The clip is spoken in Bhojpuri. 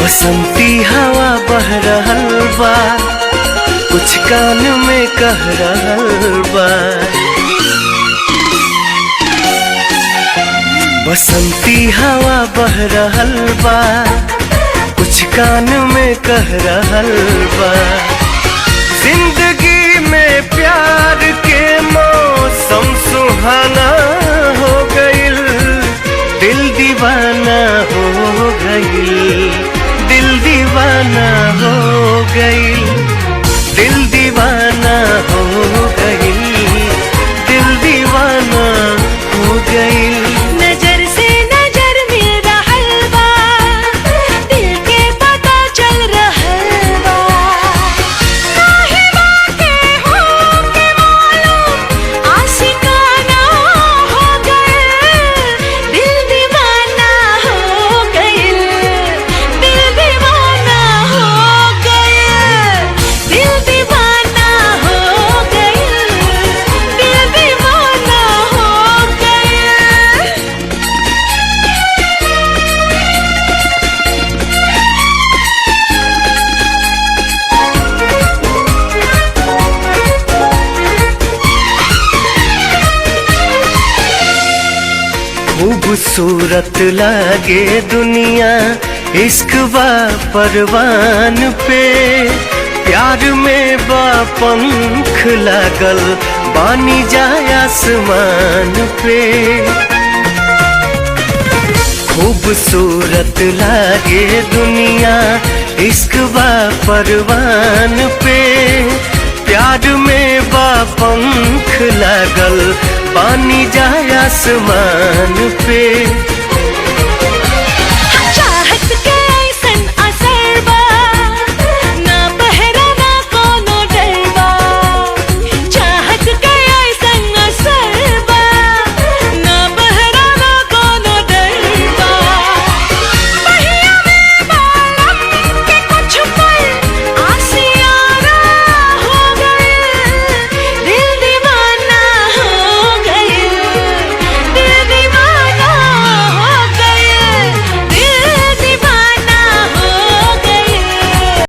बसंती हवा बह रहल बा, कुछ कान में कह रहल बा। बसंती हवा बह रहल बा, कुछ कान में कह रहल बा। जिंदगी में प्यार के मौसम सुहाना हो गइल, दिल दीवाना हो गइल, दिल दीवाना हो गइल, दिल दीवाना हो गइल, दिल दीवाना हो गइल। नजर से नजर मिल रहल बा, दिल के पता चल रहल बा। काहे बाके हो के मालूम आशिकाना हो गइल, दिल दीवाना हो गइल, दिल दीवाना हो गइल, दिल दीवाना हो गइल, दिल दीवाना हो गइल। खूबसूरत लागे दुनिया, इश्क बा परवान पे। प्यार में बा पंख लागल, बानी जाए आसमान पे। खूबसूरत लागे दुनिया, इश्क बा परवान पे। प्यार में बा पंख लागल, बानी जाए आसमान पे।